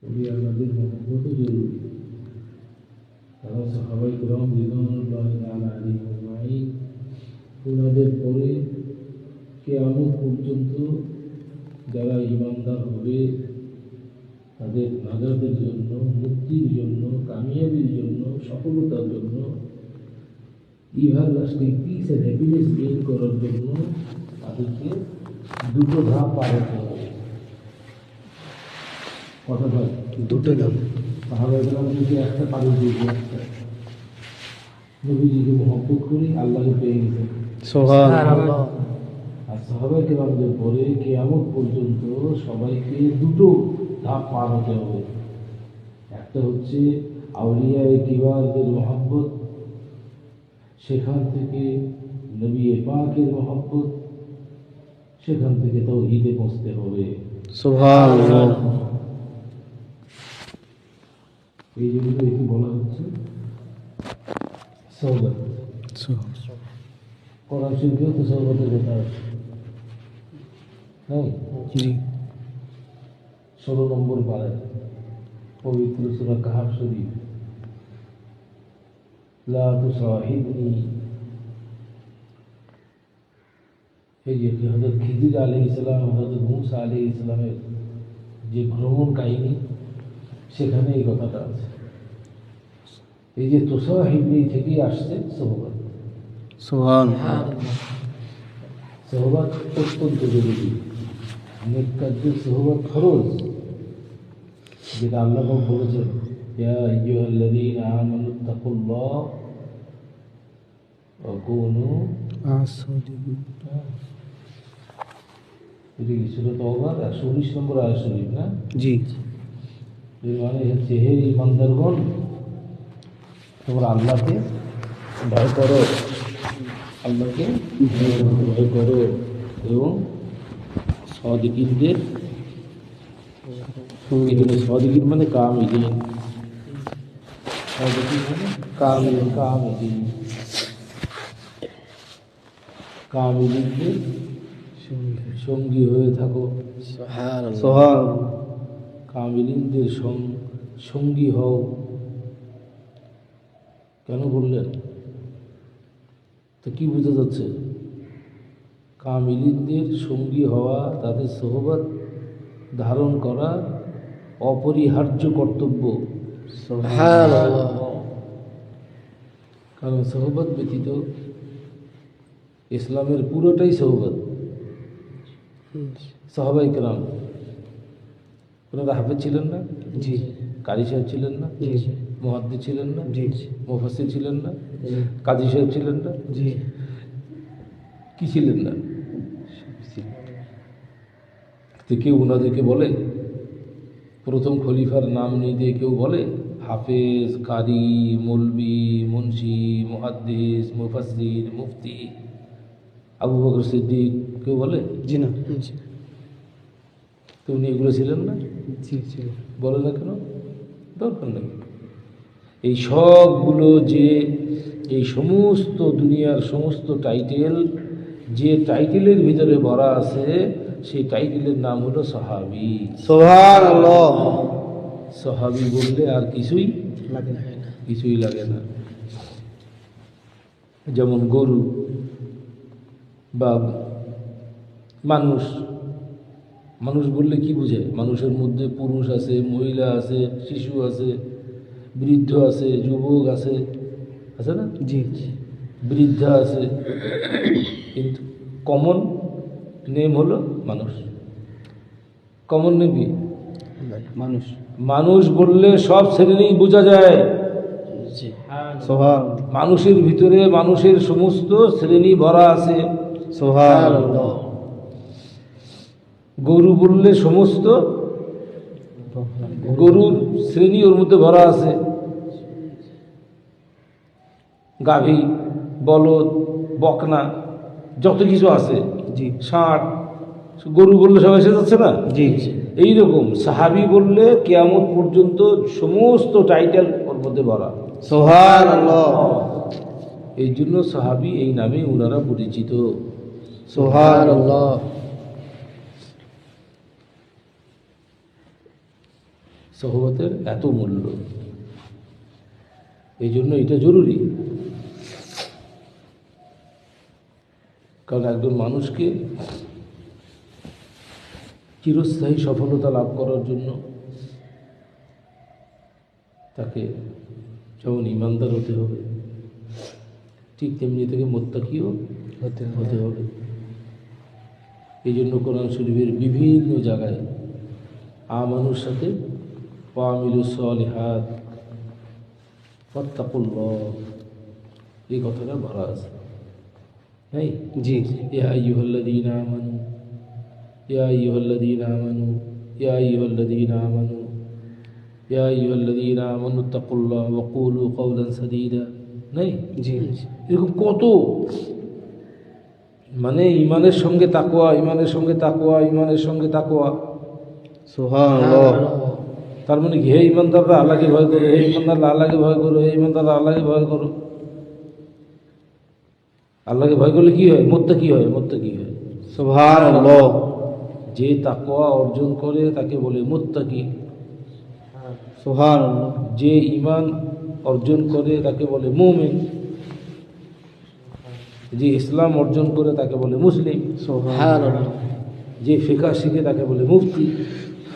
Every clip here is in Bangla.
তবে আমাদের মহব্বতও জরুরি। তারা সাহাবায়ে কেরাম রিদওয়ানুল্লাহি তাআলা আলাইহিম আজমাইন, ওনাদের পরে কিয়ামত পর্যন্ত যারা ঈমানদার হবে তাদের নাজাতের জন্য, মুক্তির জন্য, কামিয়াবির জন্য, সফলতার জন্য, ইহা-লাস্টিং পিস অ্যান্ড হ্যাপিনেস গেইন করার জন্য তাদেরকে দুটো ধাপ পার হতে হবে। কথাটা দুটো ধাপ। সাহাবায়ে কেরাম যদি একটা পাড়ি দিয়েছে, একটা নবীজিকে মহব্বত করি আল্লাহকে পেয়ে গেছে। সুবহানাল্লাহ। আর সাহাবায়ে কেরামদের পরে কিয়ামত পর্যন্ত সবাইকে দুটো ধাপ পার হতে হবে। একটা হচ্ছে আউলিয়ায়ে কিবারদের মহব্বত, সেখান থেকে নবী পাকের মহব্বত, সেখান থেকে তাওহীদে পৌঁছতে হবে। সুবহানাল্লাহ। এই জন্য একে বলা হচ্ছে সওগাত। কোরআন শরীফেও তো সওগাতের কথা আছে, হ্যাঁ? জি। 16 নম্বর পারায় পবিত্র সূরা কাহফ শরীফ, লা তুসাহিবনি। এই যে হযরত খিজির আলাইহিস সালাম, হযরত মূসা আলাইহিস সালামের যে ভ্রমণ কাহিনী, সেখানে এই কথাটা আছে। এই যে তুসাহিবনি থেকেই আসছে সোহবত। সুবহানাল্লাহ। সোহবত অত্যন্ত জরুরি। নেক কাজের সোহবত ফরজ, যেটা আল্লাহ পাক বলেছেন, ইয়া আইয়ুহাল্লাযীনা আমানুত্তাকুল্লাহ ওয়া কুনু এটা কি সূরা তাওবার 119 নম্বর আয়াত শরীফ না? জি। এর মানে হচ্ছে, হে ঈমানদারগণ, তোমরা আল্লাহকে ভয় করো, আল্লাহকে ভয় করো এবং সাদিকিনদের, এখানে সাদিকিন মানে কামিলিন, সাদিকিন মানে কামিলিন, কামিলিনদের সঙ্গী হয়ে থাকো। সুবহানাল্লাহ। কামিলিনদের সঙ্গী হও। কেন বললেন? তো কি বোঝা যাচ্ছে? কামিলিনদের সঙ্গী হওয়া, তাদের সোহবত ধারণ করা অপরিহার্য কর্তব্য। সুবহানাল্লাহ। কারণ সোহবত ব্যতীত ইসলামের পুরোটাই সোহবত। সাহাবায়ে কেরাম ওনারা হাফেজ ছিলেন না? জি। কারি সাহেব ছিলেন না? জি। মুহাদ্দিস ছিলেন না? জি। মুফাসসির ছিলেন না? কাজী সাহেব ছিলেন না? জি। কি ছিলেন না? তো কেউ ওনাদেরকে বলে, প্রথম খলিফার নাম নিয়ে দিয়ে কেউ বলে হাফেজ, কারি, মৌলবি, মুন্সি, মুহাদ্দিস, মুফাসসির, মুফতি, আবু বকর সিদ্দিক, কেউ বলে? জি না। তো উনি এগুলো ছিলেন না? জি জি। বলে না কেন? দরকার নেই। এই সবগুলো যে, এই সমস্ত দুনিয়ার সমস্ত টাইটেল, যে টাইটেলের ভিতরে ভরা আছে, সেই টাইটেলের নাম হলো সাহাবী। সুবহানাল্লাহ। সাহাবী বললে আর কিছুই লাগে না। যেমন গরু বা মানুষ বললে কি বোঝে? মানুষের মধ্যে পুরুষ আছে, মহিলা আছে, শিশু আছে, বৃদ্ধ আছে, যুবক আছে, আছে না? জি। বৃদ্ধা আছে, কিন্তু কমন নেম হলো মানুষ। কমন নেম কি? মানুষ। মানুষ বললে সব শ্রেণী বোঝা যায়। জি। সুবহানাল্লাহ। মানুষের ভিতরে মানুষের সমস্ত শ্রেণী ভরা আছে। সুবহানাল্লাহ। গরু বললে সমস্ত গরুর শ্রেণী ওর মধ্যে ভরা আছে। গাভী, বলদ, বকনা, যত কিছু আছে, জি। ষাঁড়, গরু বললে সব এসে যাচ্ছে না? জি। এইরকম সাহাবী বললে কিয়ামত পর্যন্ত সমস্ত টাইটেল ওর মধ্যে ভরা। সুবহানাল্লাহ। এই জন্য সাহাবী এই নামে ওনারা পরিচিত। সুবহানাল্লাহ। সহবতের এত মূল্য, এই জন্য এটা জরুরি। কারণ একজন মানুষকে চিরস্থায়ী সফলতা লাভ করার জন্য তাকে যেমন ইমানদার হতে হবে, ঠিক তেমনি তাকে মুত্তাকিও হতে হবে। এই জন্য কোরআন শরীফের বিভিন্ন জায়গায় আমানুর সাথে ওয়ামিলুস সালিহাত ওয়াত্তাকুল্লাহ এই কথাটা ভরা আছে। তাই জি ইয়া আইয়ুহাল্লাযীনা আমানু, ইয়া আইয়ুহাল্লাযীনা আমানু, ইয়া আইয়ুহাল্লাযীনা আমানু, ইয়া আইয়ুহাল্লাযীনা আমানু তাকুল্লাহ ওয়া কুলু কাওলান সাদীদা। নাই জি এরকম কত, মানে ইমানের সঙ্গে তাকওয়া, ইমানের সঙ্গে তাকওয়া, ইমানের সঙ্গে তাকওয়া। সুবহানাল্লাহ। তার মানে কি, হে ইমানদাররা আল্লাহকে ভয় করো, হে ইমানদাররা আল্লাহকে ভয় করো, হে ইমানদাররা আল্লাহকে ভয় করো। আল্লাহকে ভয় করলে কি হয়? মুত্তাকি হয়, মুত্তাকি হয়। সুবহানাল্লাহ। যে তাকওয়া অর্জন করে তাকে বলে মুত্তাকি। সুবহানাল্লাহ। যে ঈমান অর্জন করে তাকে বলে মুমিন। যে ইসলাম অর্জন করে তাকে বলে মুসলিম। সুবহানাল্লাহ। যে ফিকহ শিখে তাকে বলে মুফতি।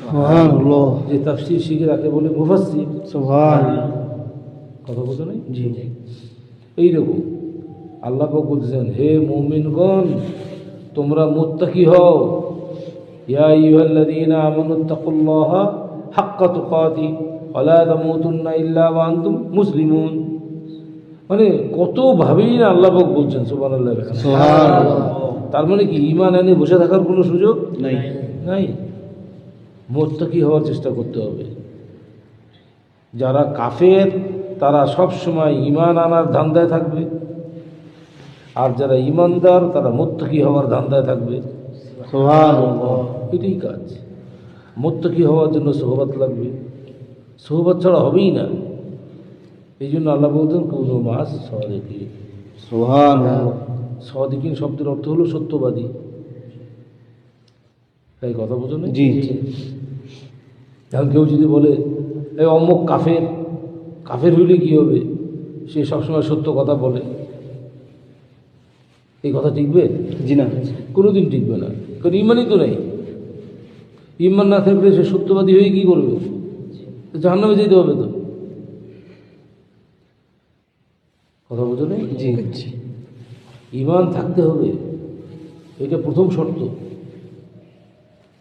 সুবহানাল্লাহ। যে তাফসীর শিখে তাকে বলে মুফাসসির। সুবহানাল্লাহ। কথা বলতে নেই? জি এইরকম আল্লাহ পাক বলছেন, হে মুমিনগণ তোমরা মুত্তাকি হও। ইয়া আইয়ুহাল্লাযীনা আমানুত্তাকুল্লাহা হাক্কা তুকাতি ওয়া লা তামুতুন্না ইল্লা ওয়া আনতুম মুসলিমুন। মানে কতভাবেই না আল্লাহ পাক বলছেন, সুবহানাল্লাহ। সুবহানাল্লাহ। তার মানে কি, ঈমান এনে বসে থাকার কোনো সুযোগ নাই। নাই। মুত্তাকি হওয়ার চেষ্টা করতে হবে। যারা কাফের তারা সব সময় ঈমান আনার ধান্দায় থাকবে, আর যারা ঈমানদার তারা মুত্তাকি হওয়ার ধান্দায় থাকবে। সুবহানাল্লাহ। এটাই কাজ। মুত্তাকি হওয়ার জন্য সোহবত লাগবে, সোহবত ছাড়া হবেই না। এই জন্য আল্লাহ বলতেন কুনু মাস সাদিকিন। সুবহানাল্লাহ। সাদিকিন শব্দের অর্থ হলো সত্যবাদী। তাই কথা বোঝো না? জি এখন কেউ যদি বলে এই অমুক কাফের, কাফের হইলে কী হবে? সে সবসময় সত্য কথা বলে, এই কথা টিকবে? জি না। কোনোদিন টিকবে না, কারণ ইমানই তো নেই। ইমান না থাকলে সে সত্যবাদী হয়ে কী করবে? জাহান্নামে যেতে হবে তো। কথা বোঝো না? জি ইমান থাকতে হবে, এটা প্রথম শর্ত।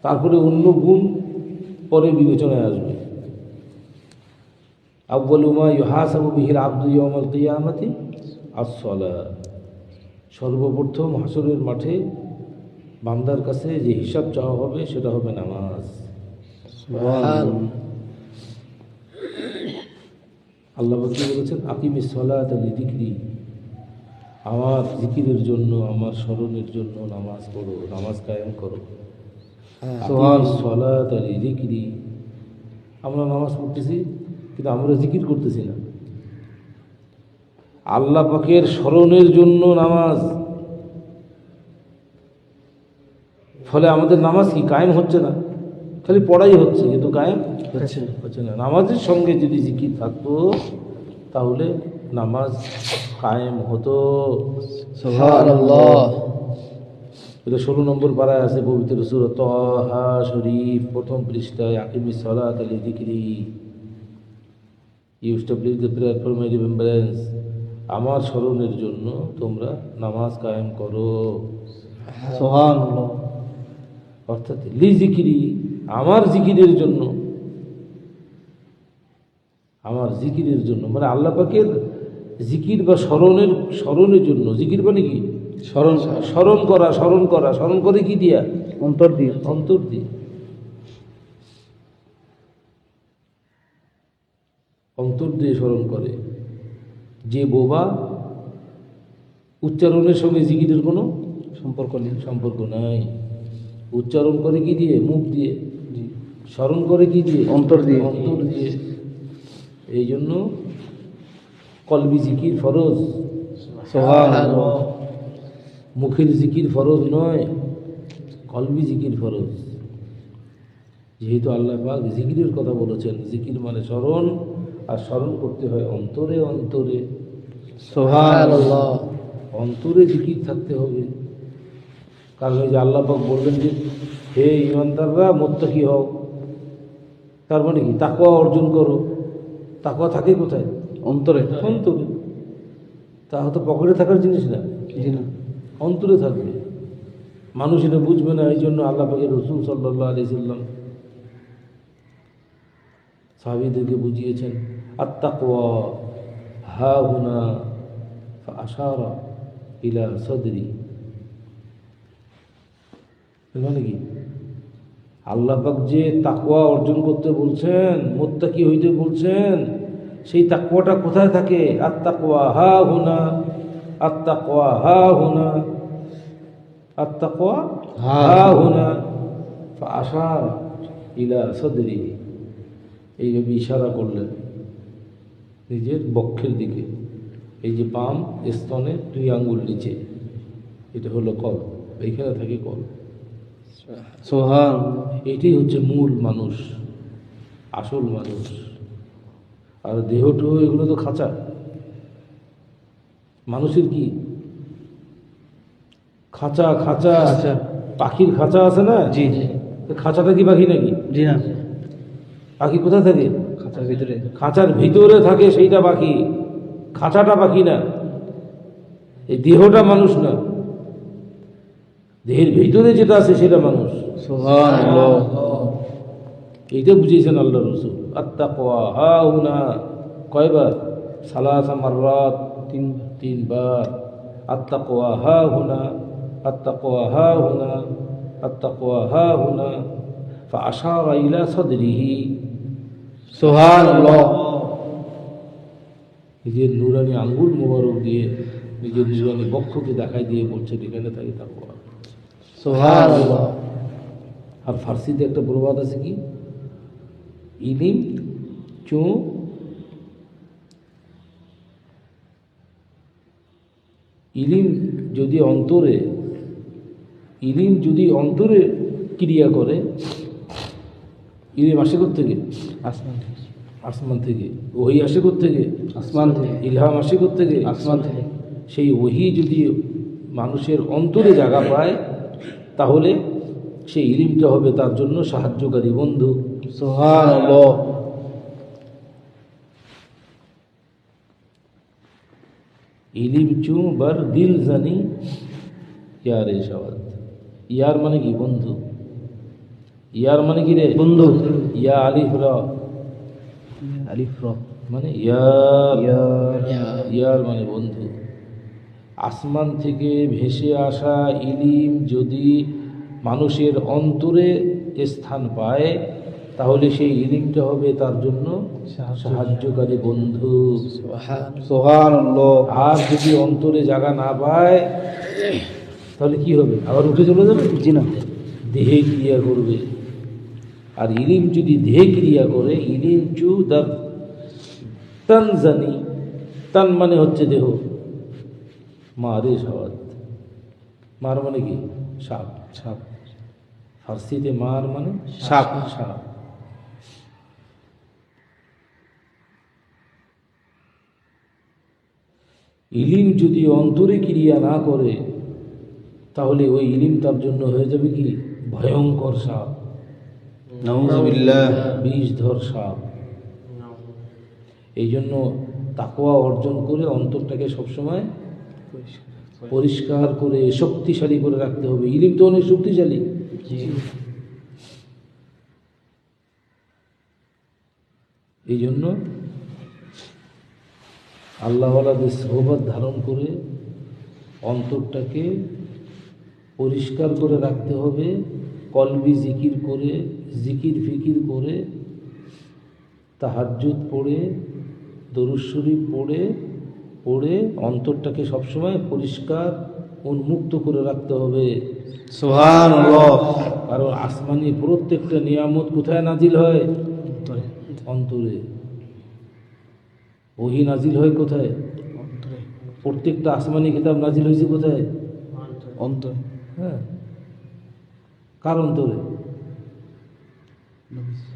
তারপরে অন্য গুণ পরে বিবেচনায় আসবে। আউয়ালু মা ইউহাসাবু বিহিল আবদু ইয়াউমাল কিয়ামাতি আস-সালাহ। সর্বপ্রথম হাসরের মাঠে বান্দার কাছে যে হিসাব চাওয়া হবে সেটা হবে নামাজ। সুবহানাল্লাহ। আল্লাহ কি বলেছেন? আকিমিস সালাতা লিযিকরি। আমার জিকিরের জন্য, আমার স্মরণের জন্য নামাজ পড়ো, নামাজ কায়েম করো। আকিমিস সালাতা লিযিকরি। আমরা নামাজ পড়তেছি কিন্তু আমরা জিকির করতেছি না। আল্লাহ পাকের স্মরণের জন্য নামাজ। ফলে আমাদের নামাজ কি কায়েম হচ্ছে না, খালি পড়াই হচ্ছে কিন্তু কায়েম হচ্ছে না। নামাজের সঙ্গে যদি জিকির থাকতো তাহলে নামাজ কায়েম হতো। সুবহানাল্লাহ। এটা 16 নম্বর পারায় আছে পবিত্র সূরা তাহা শরীফ, প্রথম পৃষ্ঠায়। আকিমিস সালাতা লিযিকরি, you establish the prayer for my remembrance. আমার স্মরণের জন্য তোমরা নামাজ কায়েম করো। সুবহানাল্লাহ। অর্থাৎ লিযিকরি, আমার জিকিরের জন্য, আমার জিকিরের জন্য, মানে আল্লাহ পাকের জিকির বা স্মরণের জন্য। জিকির মানে কি? স্মরণ করা, স্মরণ করা। স্মরণ করে কি দিয়া? অন্তর দিয়ে। অন্তর দিয়ে। অন্তর দিয়ে স্মরণ করে। যে বোবা, উচ্চারণের সঙ্গে জিকিরের কোনো সম্পর্ক নাই। উচ্চারণ করে কি দিয়ে? মুখ দিয়ে। স্মরণ করে কি দিয়ে? অন্তর দিয়ে। অন্তর দিয়ে। এই জন্য কলবি জিকির ফরজ, সুবহানাল্লাহ। মুখের জিকির ফরজ নয়, কলবি জিকির ফরজ। যেহেতু আল্লাহ পাক জিকিরের কথা বলেছেন, জিকির মানে স্মরণ, আর স্মরণ করতে হয় অন্তরে অন্তরে। সুবহানাল্লাহ। অন্তরে জিকির থাকতে হবে। কারণ এই যে আল্লাহ পাক বললেন যে হে ইমানদাররা মুত্তাকি হও, তার মানে কি তাকওয়া অর্জন করো। তাকওয়া থাকে কোথায়? অন্তরে। অন্তরে। তা হয়তো পকেটে থাকার জিনিস না, জি না। অন্তরে থাকবে। মানুষ এটা বুঝবে না, এই জন্য আল্লাহ পাকের রসুল সাল্লাল্লাহু আলাইহি সাল্লাম সাহাবীদেরকে বুঝিয়েছেন আত-তাকওয়া হা হুনা ফাআশারা ইলা সাদরি। মানে কি আল্লাহ পাক যে তাকওয়া অর্জন করতে বলছেন, মুত্তাকি হইতে বলছেন, সেই তাকওয়াটা কোথায় থাকে? আত-তাকওয়া হা হুনা, আত-তাকওয়া হা হুনা, আত-তাকওয়া হা হুনা ফাআশারা ইলা সাদরি। এইভাবে ইশারা করলেন নিজের বক্ষের দিকে। এই যে বাম স্তনে 2 আঙ্গুল নিচে, এটা হলো কল, এইখানে থাকে কল। সুবহানাল্লাহ। এটাই হচ্ছে মূল মানুষ, আসল মানুষ। আর দেহটো এগুলো তো খাঁচা। মানুষের কি খাঁচা? খাঁচা আচ্ছা। পাখির খাঁচা আছে না? জি জি। তো খাঁচাটা কি পাখি নাকি? জি না। পাখি কোথায় থাকে? খাঁচার ভিতরে। খাঁচার ভিতরে থাকে, সেইটা পাখি। খাঁচাটা পাখি না, এই দেহটা মানুষ না। দেহের ভিতরে যেটা আছে সেটা মানুষ। সুবহানাল্লাহ। এইটা বুঝিয়েছেন আল্লাহ রসুল। আত-তাকওয়া হা হুনা কয়বার? সালাসা মাররাত, 3 বার। আত-তাকওয়া হা হুনা, আত-তাকওয়া হা হুনা, আত-তাকওয়া হা হুনা ফাআশারা ইলা সাদরিহি। সুবহানাল্লাহ। নিজের নুরানি আঙ্গুল মোবারক দিয়ে নিজের নুরানি বক্ষকে দেখাই দিয়ে বলছে এখানে থাকে তাকওয়া। সুবহানাল্লাহ। আর ফার্সিতে একটা প্রবাদ আছে কি, ইলিম চো ইলিম যদি অন্তরে, ইলিম যদি অন্তরে ক্রিয়া করে, ইলিম আসে থেকে আসমান থেকে। আসমান থেকে। ওহি আসে থেকে আসমান থেকে। ইলহাম আসে থেকে আসমান থেকে। সেই ওহি যদি মানুষের অন্তরে জায়গা পায়, তাহলে সেই ইলিমটা হবে তার জন্য সাহায্যকারী বন্ধু। সুবহানাল্লাহ। ইলিম চু বার দিল জানি ইয়ার এসাওয়াত। ইয়ার মানে কি? বন্ধু। ইয়ার মানে কি রে? বন্ধু। ইয়া আলিফ রা আলিফ র মানে ইয়ার। ইয়ার। ইয়ার মানে বন্ধু। আসমান থেকে ভেসে আসা ইলিম যদি মানুষের অন্তরে স্থান পায়, তাহলে সেই ইলিমটা হবে তার জন্য সাহায্যকারী বন্ধু। সুবহানাল্লাহ। আর যদি অন্তরে জায়গা না পায়, তাহলে কি হবে? আবার উঠে চলে যাবে? জি না। দেহে ক্রিয়া করবে। আর ইলিম যদি দেহে ক্রিয়া করে, ইলিম চু দার তান জানি, তান মানে হচ্ছে দেহ, মারে সাওয়াত। মার মানে কি? সাপ। সাপ। ফার্সিতে মার মানে সাপ। সাপ। ইলিম যদি অন্তরে ক্রিয়া না করে, তাহলে ওই ইলিম তার জন্য হয়ে যাবে কি? ভয়ঙ্কর সাপ, নাউযুবিল্লাহ। বিষধর সাপ। এই জন্য তাকওয়া অর্জন করে অন্তরটাকে সবসময় পরিষ্কার করে শক্তিশালী করে রাখতে হবে। ইলিম তো অনেক শক্তিশালী। এই জন্য আল্লাহওয়ালাদের সোহবত ধারণ করে অন্তরটাকে পরিষ্কার করে রাখতে হবে। কলবি জিকির করে, জিকির ফিকির করে, তাহাজ্জুদ পড়ে, দরুদ শরীফ পড়ে পড়ে অন্তরটাকে সবসময় পরিষ্কার উন্মুক্ত করে রাখতে হবে। সুবহানাল্লাহ। কারণ আসমানি প্রত্যেকটা নিয়ামত কোথায় নাজিল হয়? অন্তরে। ওহি নাজিল হয় কোথায়? প্রত্যেকটা আসমানি কিতাব নাজিল হয়েছে কোথায়? অন্তর। হ্যাঁ, কার অন্তরে? নবিস